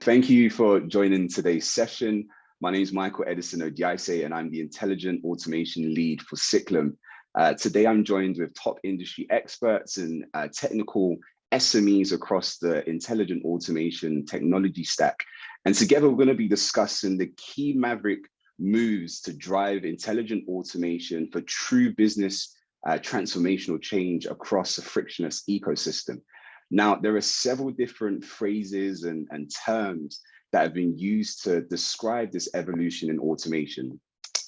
Thank you for joining today's session. My name is Michael Edison Odiase, and I'm the Intelligent Automation Lead for Ciklum. Today, I'm joined with top industry experts and technical SMEs across the intelligent automation technology stack. And together, we're going to be discussing the key maverick moves to drive intelligent automation for true business transformational change across a frictionless ecosystem. Now, there are several different phrases and terms that have been used to describe this evolution in automation,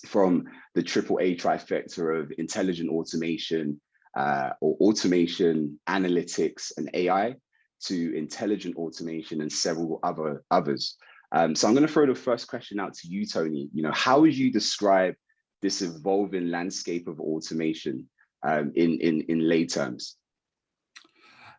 from the AAA trifecta of intelligent automation or automation, analytics, and AI, to intelligent automation and several others. So I'm going to throw the first question out to you, Tony. How would you describe this evolving landscape of automation in lay terms?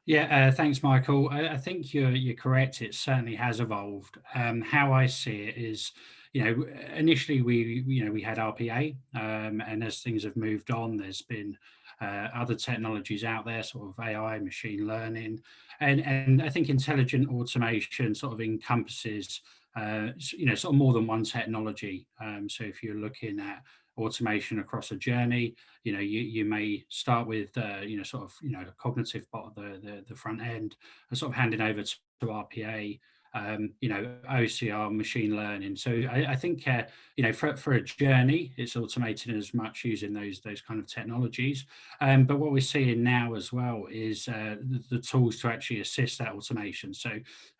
Yeah, thanks, Michael. I think you're correct. It certainly has evolved. How I see it is, initially we had RPA, and as things have moved on, there's been other technologies out there, sort of AI, machine learning, and I think intelligent automation sort of encompasses, sort of more than one technology. So if you're looking at automation across a journey, you may start with sort of a cognitive part of the front end, and sort of handing over to RPA, OCR, machine learning. So I think for a journey, it's automated as much using those kind of technologies. But what we're seeing now as well is the tools to actually assist that automation. So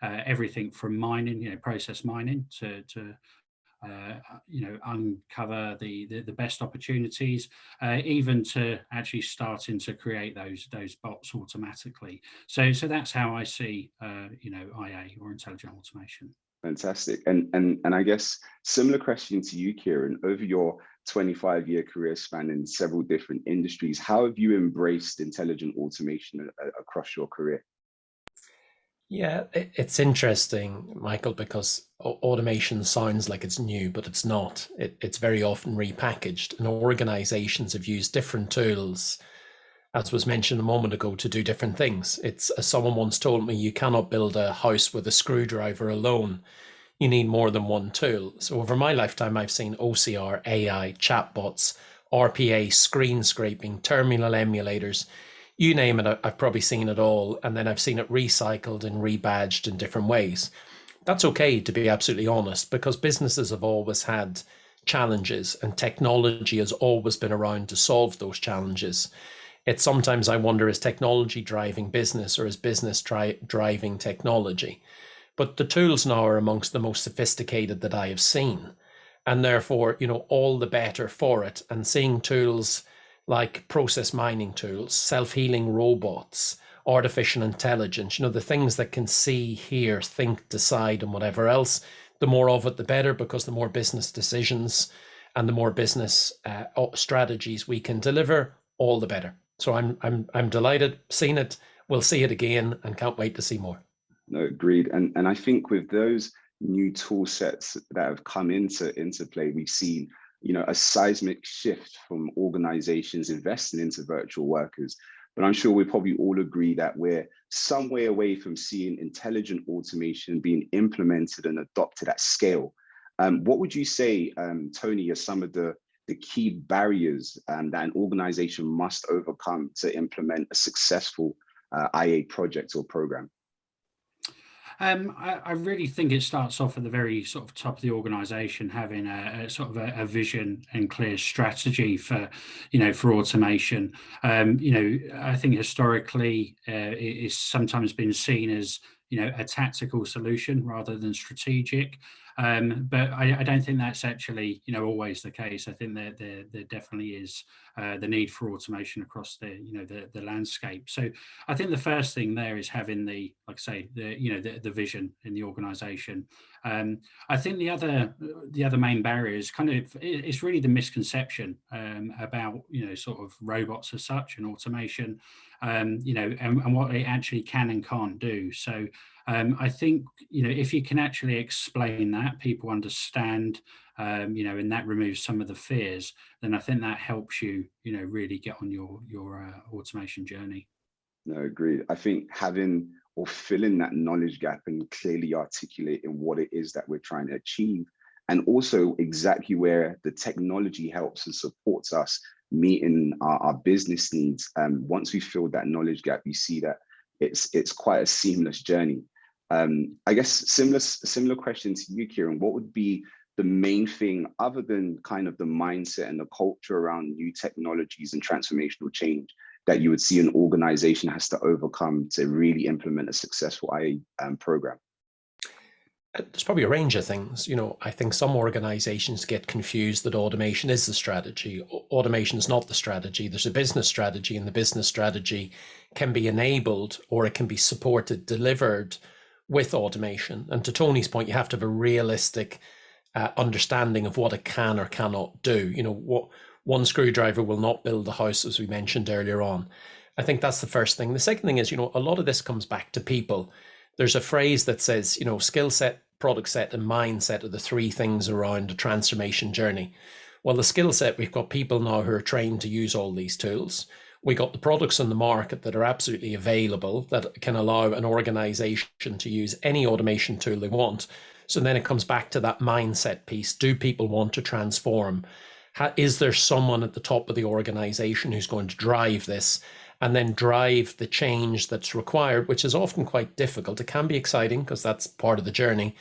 everything from mining, process mining, to uncover the best opportunities, even to actually starting to create those bots automatically. So that's how I see IA, or intelligent automation. Fantastic. And I guess similar question to you, Kieran. Over your 25-year career span in several different industries, how have you embraced intelligent automation across your career? Yeah, it's interesting, Michael, because automation sounds like it's new, but it's not. It's very often repackaged, and organizations have used different tools, as was mentioned a moment ago, to do different things. It's, as someone once told me, you cannot build a house with a screwdriver alone. You need more than one tool. So over my lifetime, I've seen OCR, AI, chatbots, RPA, screen scraping, terminal emulators. You name it, I've probably seen it all, and then I've seen it recycled and rebadged in different ways. That's okay, to be absolutely honest, because businesses have always had challenges, and technology has always been around to solve those challenges. It's sometimes I wonder, is technology driving business, or is business driving technology? But the tools now are amongst the most sophisticated that I have seen, and therefore, all the better for it. And seeing tools like process mining tools, self-healing robots, artificial intelligence, the things that can see, hear, think, decide, and whatever else, the more of it, the better, because the more business decisions and the more business strategies we can deliver, all the better. So I'm delighted, seen it, we'll see it again, and can't wait to see more. No, agreed. And I think with those new tool sets that have come into play, we've seen a seismic shift from organizations investing into virtual workers. But I'm sure we probably all agree that we're some way away from seeing intelligent automation being implemented and adopted at scale. What would you say, Tony, are some of the key barriers that an organization must overcome to implement a successful IA project or program? I really think it starts off at the very sort of top of the organization, having a sort of a vision and clear strategy for automation. I think historically it's sometimes been seen as a tactical solution rather than strategic. But I don't think that's actually always the case. I think that there definitely is the need for automation across the landscape. So I think the first thing there is having the vision in the organization. I think the other main barrier is it's really the misconception about sort of robots as such and automation, and what it actually can and can't do. So I think if you can actually explain that, people understand, and that removes some of the fears, then I think that helps you really get on your automation journey. No, agreed. I think having or filling that knowledge gap and clearly articulating what it is that we're trying to achieve, and also exactly where the technology helps and supports us meeting our business needs. Once we fill that knowledge gap, you see that it's quite a seamless journey. I guess similar question to you, Kieran. What would be the main thing, other than kind of the mindset and the culture around new technologies and transformational change, that you would see an organization has to overcome to really implement a successful IA program? There's probably a range of things. I think some organizations get confused that automation is the strategy. Automation is not the strategy. There's a business strategy, and the business strategy can be enabled, or it can be supported, delivered with automation. And to Tony's point, you have to have a realistic understanding of what it can or cannot do. What one screwdriver will not build the house, as we mentioned earlier on. I think that's the first thing. The second thing is, a lot of this comes back to people. There's a phrase that says, skill set, product set, and mindset are the three things around a transformation journey. Well, the skill set, we've got people now who are trained to use all these tools. We got the products on the market that are absolutely available, that can allow an organization to use any automation tool they want. So then it comes back to that mindset piece. Do people want to transform? Is there someone at the top of the organization who's going to drive this and then drive the change that's required, which is often quite difficult? It can be exciting because that's part of the journey.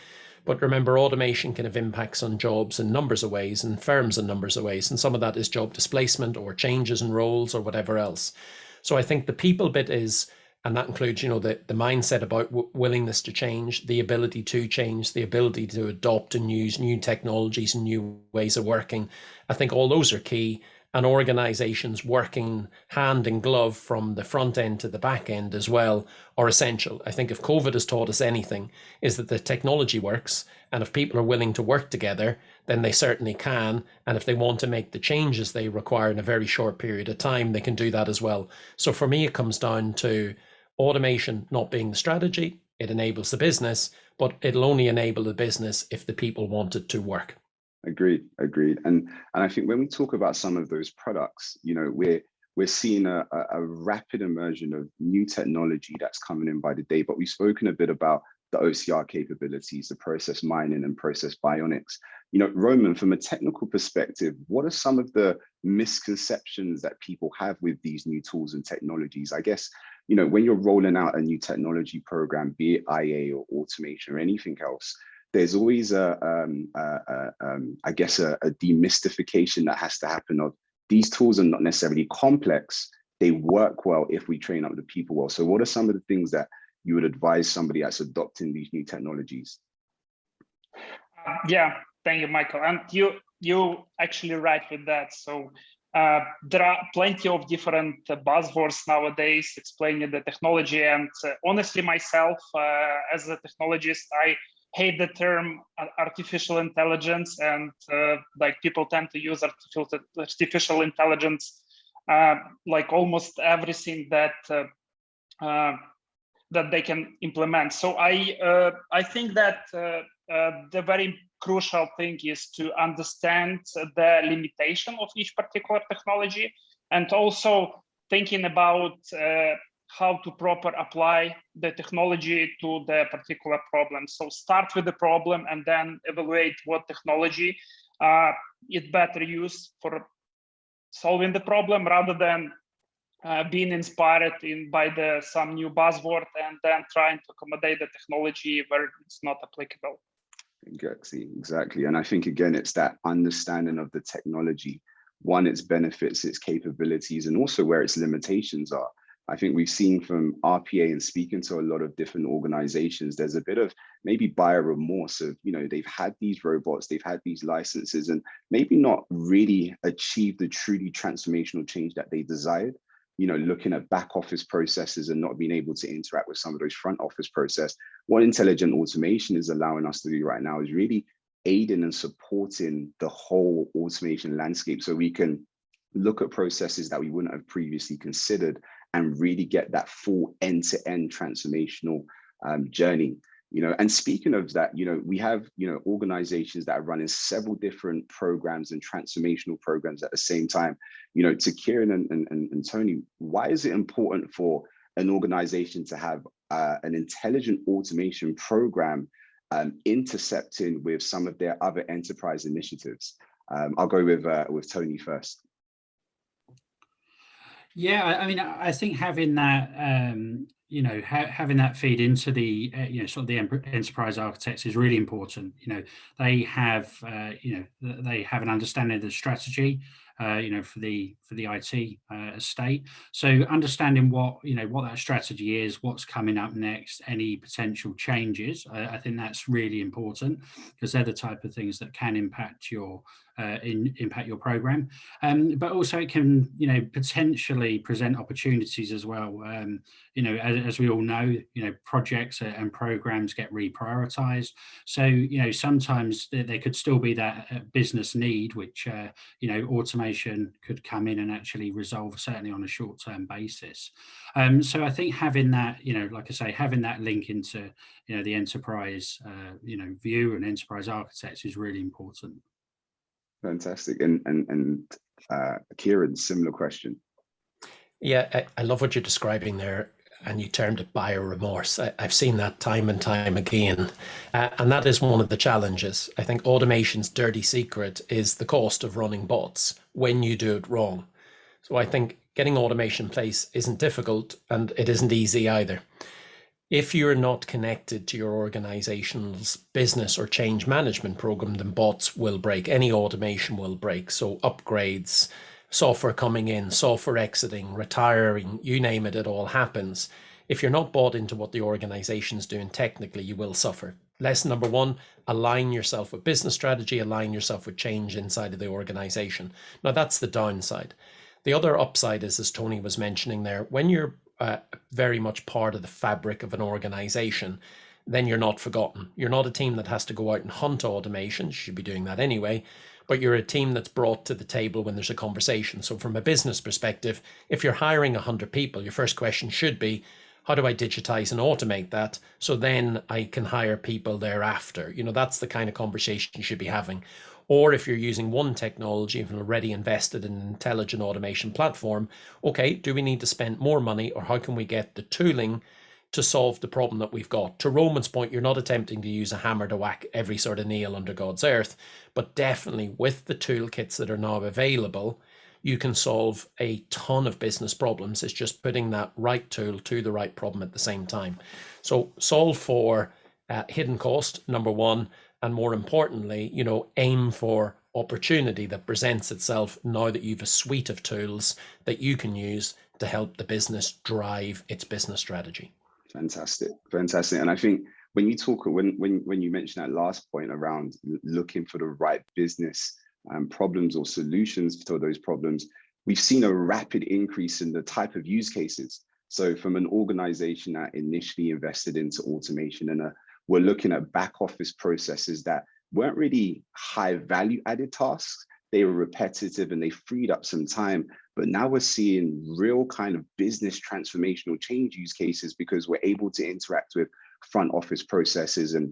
But remember, automation can have impacts on jobs in numbers of ways and firms in numbers of ways. And some of that is job displacement or changes in roles or whatever else. So I think the people bit is, and that includes, the mindset about willingness to change, the ability to change, the ability to adopt and use new technologies and new ways of working. I think all those are key. And organizations working hand in glove from the front end to the back end as well are essential. I think if COVID has taught us anything, is that the technology works. And if people are willing to work together, then they certainly can. And if they want to make the changes they require in a very short period of time, they can do that as well. So for me, it comes down to automation not being the strategy. It enables the business, but it'll only enable the business if the people want it to work. Agreed. And I think when we talk about some of those products, we're seeing a rapid immersion of new technology that's coming in by the day. But we've spoken a bit about the OCR capabilities, the process mining and process bionics. Roman, from a technical perspective, what are some of the misconceptions that people have with these new tools and technologies? I guess, when you're rolling out a new technology program, be it IA or automation or anything else, there's always I guess a demystification that has to happen of these tools are not necessarily complex. They work well if we train up the people well. So what are some of the things that you would advise somebody that's adopting these new technologies? Yeah, thank you, Michael. And you actually right with that. So there are plenty of different buzzwords nowadays explaining the technology. And honestly, myself, as a technologist, I hate the term artificial intelligence, and like people tend to use artificial intelligence like almost everything that that they can implement. So I think that the very crucial thing is to understand the limitation of each particular technology, and also thinking about how to properly apply the technology to the particular problem. So start with the problem and then evaluate what technology is better used for solving the problem, rather than being inspired by some new buzzword and then trying to accommodate the technology where it's not applicable. Exactly. And I think, again, it's that understanding of the technology, one, its benefits, its capabilities, and also where its limitations are. I think we've seen from RPA and speaking to a lot of different organizations, there's a bit of maybe buyer remorse of, they've had these robots, they've had these licenses, and maybe not really achieved the truly transformational change that they desired. Looking at back office processes and not being able to interact with some of those front office process. What intelligent automation is allowing us to do right now is really aiding and supporting the whole automation landscape, so we can look at processes that we wouldn't have previously considered and really get that full end-to-end transformational journey. And speaking of that, we have, organizations that are running several different programs and transformational programs at the same time. To Kieran and Tony, why is it important for an organization to have an intelligent automation program intercepting with some of their other enterprise initiatives? I'll go with Tony first. Yeah, I mean, I think having that, having that feed into the, sort of the enterprise architects is really important. They have, they have an understanding of the strategy, for the IT estate. So understanding what that strategy is, what's coming up next, any potential changes, I think that's really important, because they're the type of things that can impact your impact your program. But also it can, potentially present opportunities as well. As we all know, projects and programs get reprioritized. So, sometimes there could still be that business need, which, automation could come in and actually resolve, certainly on a short-term basis. So I think having that, like I say, having that link into, the enterprise, view and enterprise architects is really important. Fantastic. And Kieran, similar question. Yeah, I love what you're describing there, and you termed it buyer remorse. I've seen that time and time again, and that is one of the challenges. I think automation's dirty secret is the cost of running bots when you do it wrong. So I think getting automation in place isn't difficult, and it isn't easy either. If you're not connected to your organization's business or change management program, then bots will break. Any automation will break. So upgrades, software coming in, software exiting, retiring, you name it, it all happens. If you're not bought into what the organization's doing technically, you will suffer. Lesson number one, align yourself with business strategy, align yourself with change inside of the organization. Now that's the downside. The other upside is, as Tony was mentioning there, when you're very much part of the fabric of an organization, then you're not forgotten. You're not a team that has to go out and hunt automation. You should be doing that anyway, but you're a team that's brought to the table when there's a conversation. So from a business perspective, if you're hiring 100 people, your first question should be, how do I digitize and automate that so then I can hire people thereafter? That's the kind of conversation you should be having. Or if you're using one technology and already invested in an intelligent automation platform, okay, do we need to spend more money, or how can we get the tooling to solve the problem that we've got? To Roman's point, you're not attempting to use a hammer to whack every sort of nail under God's earth, but definitely with the toolkits that are now available, you can solve a ton of business problems. It's just putting that right tool to the right problem at the same time. So solve for hidden cost, number one, and more importantly, aim for opportunity that presents itself now that you've a suite of tools that you can use to help the business drive its business strategy. Fantastic. And I think when you talk, when you mention that last point around looking for the right business problems or solutions to those problems, we've seen a rapid increase in the type of use cases. So from an organization that initially invested into automation and we're looking at back office processes that weren't really high value added tasks. They were repetitive and they freed up some time. But now we're seeing real kind of business transformational change use cases because we're able to interact with front office processes and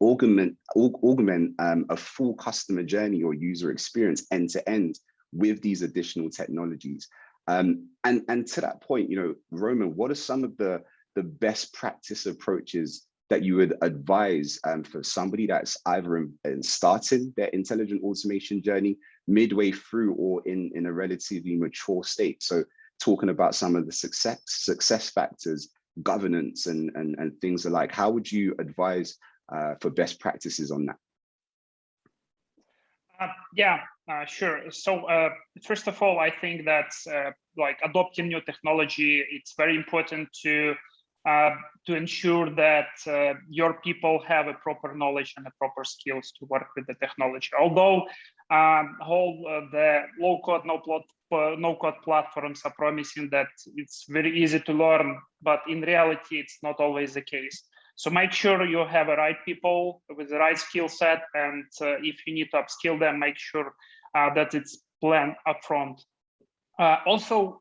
augment a full customer journey or user experience end to end with these additional technologies. And to that point, Roman, what are some of the best practice approaches that you would advise for somebody that's either in starting their intelligent automation journey, midway through, or in a relatively mature state? So talking about some of the success factors, governance and things alike, how would you advise for best practices on that? Sure. So first of all, I think that like adopting new technology, it's very important to ensure that your people have a proper knowledge and the proper skills to work with the technology. Although the low-code, no-code platforms are promising that it's very easy to learn, but in reality, it's not always the case. So make sure you have the right people with the right skill set, and if you need to upskill them, make sure that it's planned upfront. Also,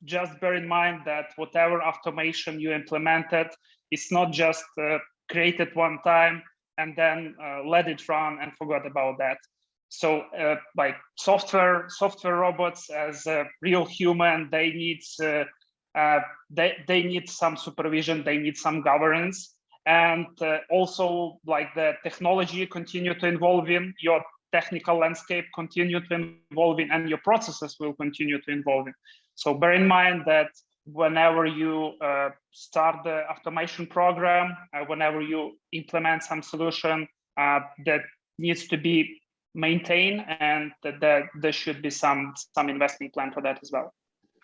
just bear in mind that whatever automation you implemented, it's not just created one time and then let it run and forgot about that. So like software robots as a real human, they need they need some supervision, they need some governance, and also like the technology continue to evolve in, your technical landscape continue to evolve in, and your processes will continue to evolve in. So bear in mind that whenever you start the automation program, whenever you implement some solution that needs to be maintained, and that there should be some investing plan for that as well.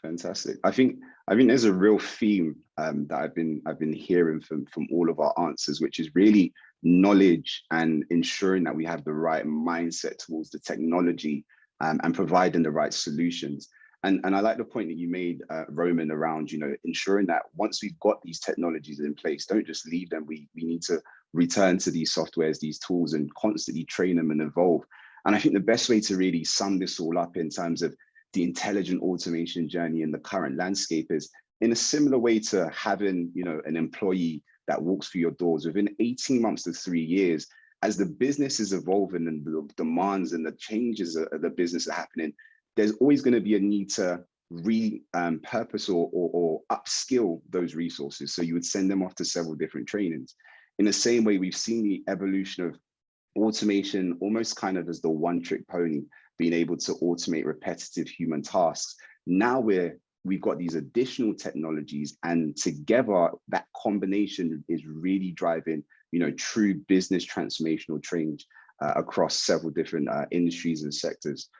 Fantastic. I think there's a real theme that I've been hearing from all of our answers, which is really knowledge and ensuring that we have the right mindset towards the technology and providing the right solutions. And I like the point that you made, Roman, around, you know, ensuring that once we've got these technologies in place, don't just leave them. We need to return to these softwares, these tools, and constantly train them and evolve. And I think the best way to really sum this all up in terms of the intelligent automation journey in the current landscape is in a similar way to having, you know, an employee that walks through your doors within 18 months to 3 years. As the business is evolving and the demands and the changes of the business are happening, there's always going to be a need to repurpose or upskill those resources. So you would send them off to several different trainings. In the same way, we've seen the evolution of automation almost kind of as the one-trick pony, being able to automate repetitive human tasks. Now we've got these additional technologies, and together that combination is really driving, you know, true business transformational change across several different industries and sectors.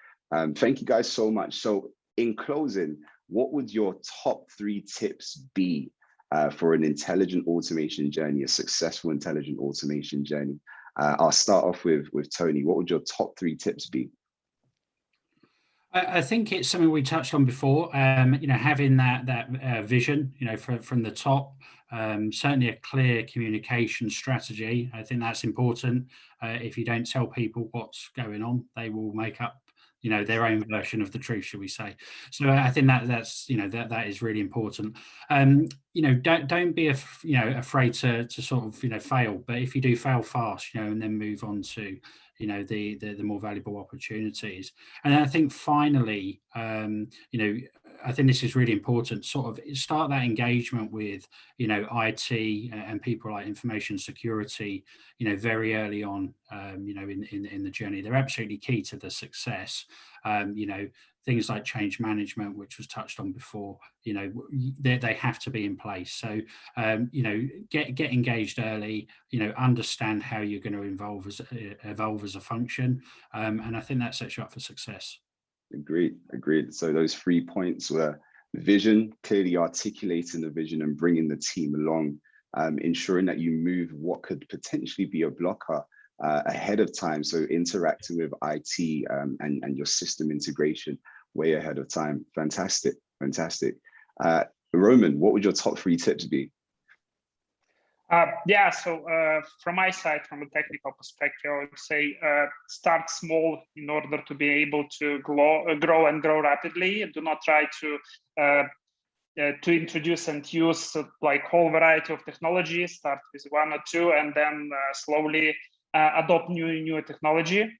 Thank you guys so much. So in closing, what would your top 3 tips be for an intelligent automation journey, a successful intelligent automation journey? I'll start off with Tony. What would your top 3 tips be? I think it's something we touched on before. You know, having that vision, you know, from the top. Certainly a clear communication strategy. I think that's important. If you don't tell people what's going on, they will make up, you know, their own version of the truth, should we say. So I think that's, you know, that is really important. You know, don't be afraid to sort of, you know, fail, but if you do, fail fast, you know, and then move on to, you know, the more valuable opportunities. And I think finally, you know, I think this is really important, sort of start that engagement with, you know, IT and people like information security, you know, very early on, you know, in the journey. They're absolutely key to the success. You know, things like change management, which was touched on before, you know, they have to be in place. So, you know, get engaged early, you know, understand how you're going to evolve as a function. And I think that sets you up for success. Agreed. So those 3 points were vision, clearly articulating the vision and bringing the team along, ensuring that you move what could potentially be a blocker ahead of time. So interacting with IT and your system integration way ahead of time. Fantastic. Roman, what would your top 3 tips be? Yeah, so from my side, from a technical perspective, I would say start small in order to be able to grow and grow rapidly. Do not try to introduce and use like whole variety of technologies. Start with 1 or 2, and then slowly adopt new technology.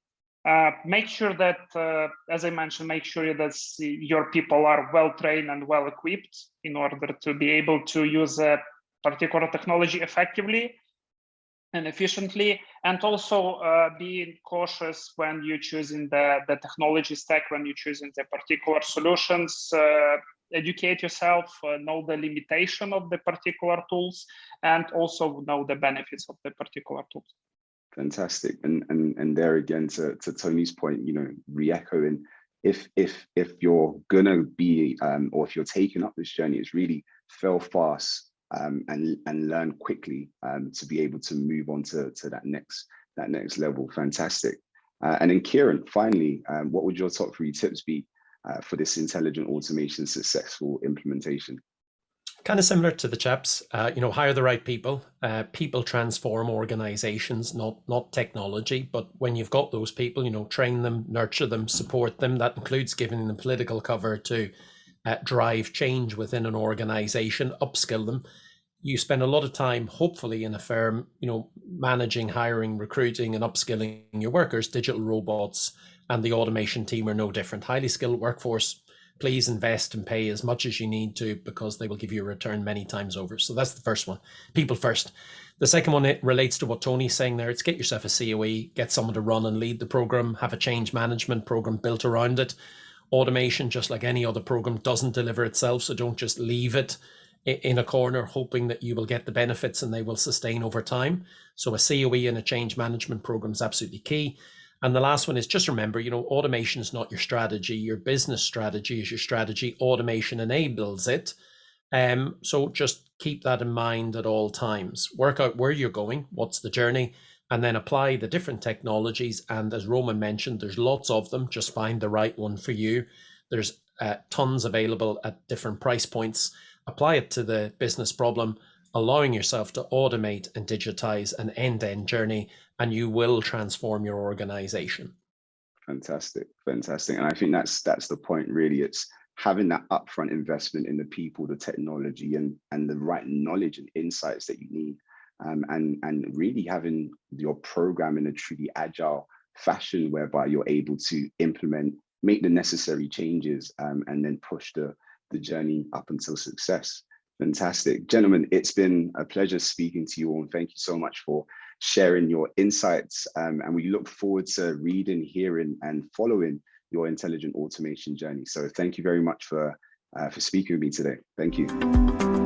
Make sure that, as I mentioned, make sure that your people are well trained and well equipped in order to be able to use a particular technology effectively and efficiently, and also being cautious when you're choosing the technology stack, when you're choosing the particular solutions. Educate yourself, know the limitation of the particular tools, and also know the benefits of the particular tools. Fantastic. And there again, to Tony's point, you know, re-echoing, if you're gonna be or if you're taking up this journey, it's really fail fast and learn quickly to be able to move on to that next level. Fantastic. And then Kieran, finally, what would your top 3 tips be for this intelligent automation successful implementation? Kind of similar to the chaps, you know, hire the right people. People transform organizations, not technology. But when you've got those people, you know, train them, nurture them, support them. That includes giving them political cover to drive change within an organization, upskill them. You spend a lot of time, hopefully, in a firm, you know, managing, hiring, recruiting, and upskilling your workers. Digital robots and the automation team are no different. Highly skilled workforce, please invest and pay as much as you need to, because they will give you a return many times over. So that's the first one, people first. The second one, it relates to what Tony's saying there. It's get yourself a COE, get someone to run and lead the program, have a change management program built around it. Automation, just like any other program, doesn't deliver itself. So don't just leave it in a corner hoping that you will get the benefits and they will sustain over time. So a COE and a change management program is absolutely key. And the last one is just remember, automation is not your strategy. Your business strategy is your strategy. Automation enables it. So just keep that in mind at all times. Work out where you're going, what's the journey, and then apply the different technologies. And as Roman mentioned, there's lots of them. Just find the right one for you. There's tons available at different price points. Apply it to the business problem, allowing yourself to automate and digitize an end-to-end journey, and you will transform your organization. Fantastic. And I think that's the point, really. It's having that upfront investment in the people, the technology, and the right knowledge and insights that you need, and really having your program in a truly agile fashion, whereby you're able to implement, make the necessary changes, and then push the journey up until success. Fantastic. Gentlemen, it's been a pleasure speaking to you all, and thank you so much for sharing your insights. And we look forward to reading, hearing, and following your intelligent automation journey. So thank you very much for speaking with me today. Thank you.